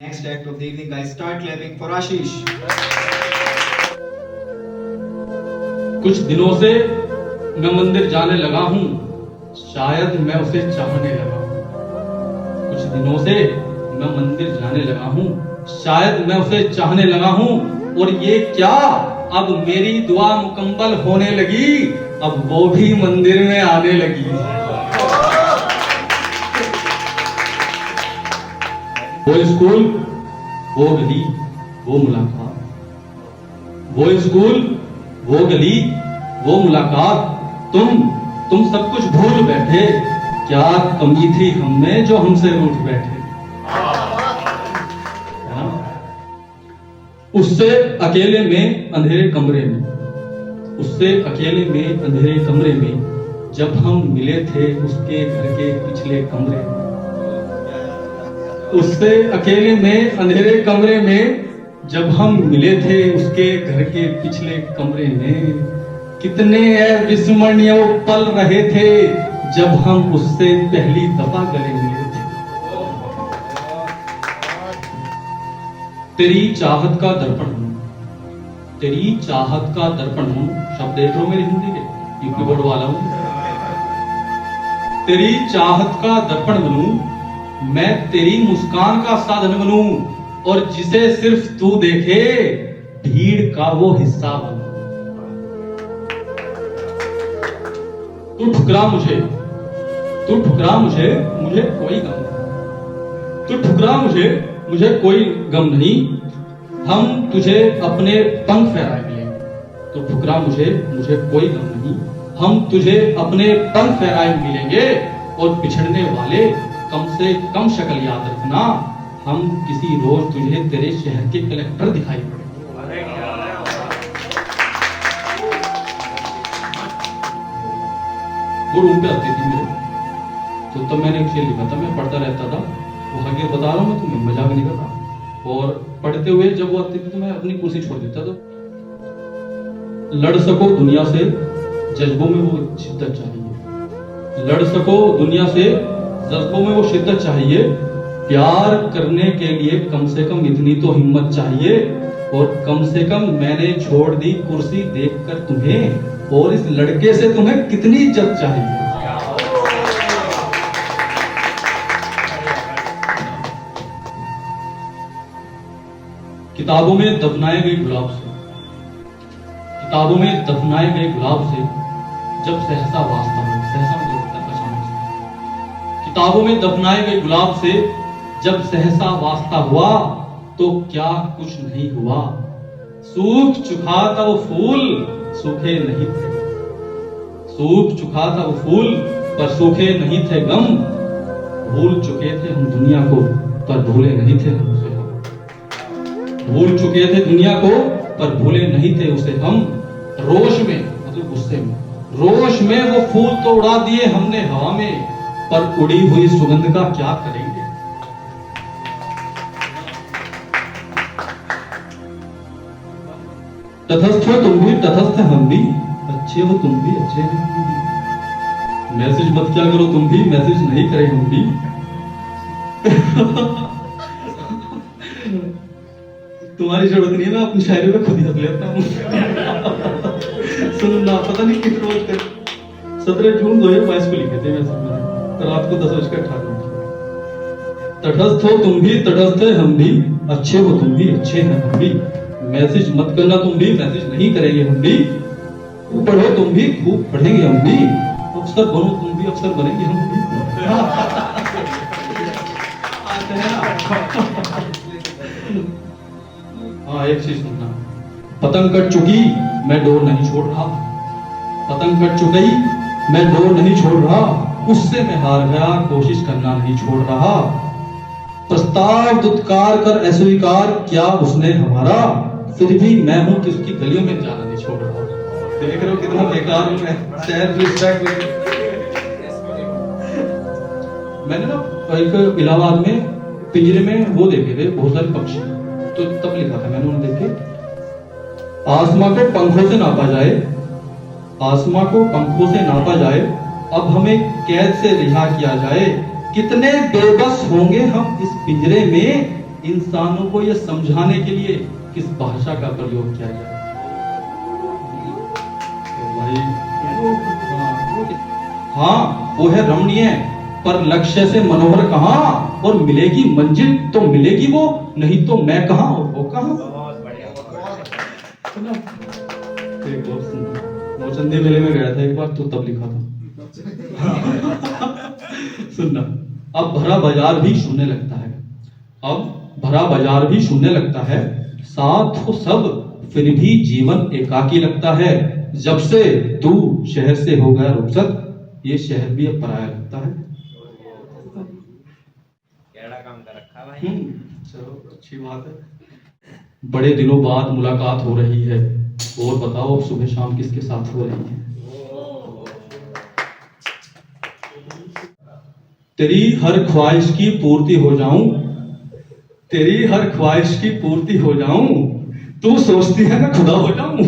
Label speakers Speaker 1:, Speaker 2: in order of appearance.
Speaker 1: Next act of the evening, guys, start clapping for Ashish.
Speaker 2: कुछ दिनों से मैं मंदिर जाने लगा हूँ, शायद मैं उसे चाहने लगा हूँ। कुछ दिनों से मैं मंदिर जाने लगा हूँ, शायद मैं उसे चाहने लगा हूँ। और ये क्या, अब मेरी दुआ मुकम्मल होने लगी, अब वो भी मंदिर में आने लगी। वो स्कूल, वो गली, वो मुलाकात, वो स्कूल, वो गली, वो मुलाकात। तुम सब कुछ भूल बैठे, क्या कमी थी हम में जो हमसे रूठ बैठे। उससे अकेले में अंधेरे कमरे में, उससे अकेले में अंधेरे कमरे में, जब हम मिले थे उसके घर के पिछले कमरे में। उससे अकेले में अंधेरे कमरे में, जब हम मिले थे उसके घर के पिछले कमरे में। कितने अविस्मरणीय वो पल रहे थे जब हम उससे पहली दफा गले मिले थे। तेरी चाहत का दर्पण हूं, तेरी चाहत का दर्पण हूं। शब्द देख लो मेरी हिंदी के, यूपी बोर्ड वाला हूं। तेरी चाहत का दर्पण बनूं, मैं तेरी मुस्कान का साधन बनूं, और जिसे सिर्फ तू देखे भीड़ का वो हिस्सा बनूं। तू ठुकरा मुझे, तू ठुकरा मुझे, मुझे कोई गम नहीं। तू ठुकरा मुझे, मुझे कोई गम नहीं। हम तुझे अपने पंख फहराए मिलेंगे। तू ठुकरा मुझे, मुझे कोई गम नहीं। हम तुझे अपने पंख फहराए मिलेंगे, और बिछड़ने वाले कम से कम शक्ल याद रखना, हम किसी रोज तुझे तेरे शहर के कलेक्टर दिखाई पड़ेंगे। वो रूम पे आती थी मेरे, तो तब मैंने एक शेर लिखा था, मैं पढ़ता रहता था। वो आगे बता रहा हूँ मैं तुम्हें, मजाक नहीं कर रहा। और पढ़ते हुए जब वो आती थी तो मैं अपनी कुर्सी छोड़ देता। तो लड़ सको दुनिया से, जज्बों में वो शिद्दत चाहिए। लड़ सको दुनिया से, जज्बों में वो शिद्दत चाहिए। प्यार करने के लिए कम से कम इतनी तो हिम्मत चाहिए। और कम से कम मैंने छोड़ दी कुर्सी देखकर तुम्हें, और इस लड़के से तुम्हें कितनी इज्जत चाहिए। किताबों में दफनाए गए गुलाब से, किताबों में दफनाए गए गुलाब से, जब सहसा वास्ता हो, सहसा मतलब अचानक से। किताबों में दफनाए गए गुलाब से जब सहसा वास्ता हुआ, तो क्या कुछ नहीं हुआ। सूख चुका था वो फूल, सूखे नहीं थे। सूख चुका था वो फूल, पर सूखे नहीं थे गम। भूल चुके थे हम दुनिया को, पर भूले नहीं थे हम उसे। भूल चुके थे दुनिया को, पर भूले नहीं थे उसे हम। रोश में मतलब गुस्से में, रोश में वो फूल तो उड़ा दिए हमने हवा में, पर उड़ी हुई सुगंध का क्या करेंगे। तटस्थ हो तुम भी, तटस्थ हम भी, अच्छे हो तुम भी, अच्छे हैं हम भी। मैसेज मत क्या करो तुम भी, मैसेज नहीं करें हम भी। तुम्हारी जरूरत नहीं है, मैं अपनी शायरी में खुद ही हंस लेता हूँ। सुनना पता नहीं किस रोज तक 17 जून 2022 को लिखे थे मैसेज में, रात को 10:18। तटस्थ हो तुम भी, तटस्थ है हम भी, अच्छे हो तुम भी, अच्छे हैं हम भी। मैसेज मत करना तुम भी, मैसेज नहीं करेंगे हम भी। खूब पढ़ो तुम भी, खूब पढ़ेंगे हम भी। अफसर बनो तुम भी, अफसर बनेंगे हम भी। हाँ, एक चीज सुनना। पतंग कट चुकी, मैं डोर नहीं छोड़ रहा। पतंग कट चुकी, मैं डोर नहीं छोड़ रहा। उससे मैं हार गया, कोशिश करना नहीं छोड़ रहा। प्रस्ताव दुत्कार कर अस्वीकार किया उसने हमारा, फिर भी मैं हूं कि उसकी गलियों में जाना नहीं छोड़ रहा। देख रहे हो कितना बेकार हूं मैं। सेल्फ रिस्पेक्ट में मैंने ना एक इलाहाबाद में पिंजरे में वो देखे थे बहुत सारे पक्षी, तो तब लिखा था मैंने उन्हें देख के, आसमां को पंखों से नापा जाए, आसमां को पंखों से नापा जाए, अब हमें कैद से रिहा किया जाए। कितने बेबस होंगे हम इस पिंजरे में, इंसानों को यह समझाने के लिए किस भाषा का प्रयोग किया जाए। तो भाई हाँ वो है रमणीय, पर लक्ष्य से मनोहर कहाँ, और मिलेगी मंजिल तो मिलेगी वो, नहीं तो मैं कहाँ और वो कहाँ। सुना? एक और सुना, नौचंदी मेले में गया था एक बार, तो तब लिखा था सुनना, अब भरा बाजार भी शून्य लगता है, अब भरा बाजार भी शून्य लगता है, साथ हो सब फिर भी जीवन एकाकी लगता है, जब से तू शहर से हो गया रुखसत, ये शहर भी अब पराया लगता है।
Speaker 3: काम कर रखा भाई।
Speaker 2: चलो अच्छी बात है। बड़े दिनों बाद मुलाकात हो रही है, और बताओ सुबह शाम किसके साथ हो रही है। तेरी हर ख्वाहिश की पूर्ति हो जाऊं, तेरी हर ख्वाहिश की पूर्ति हो जाऊं, तू सोचती है मैं खुदा हो जाऊं।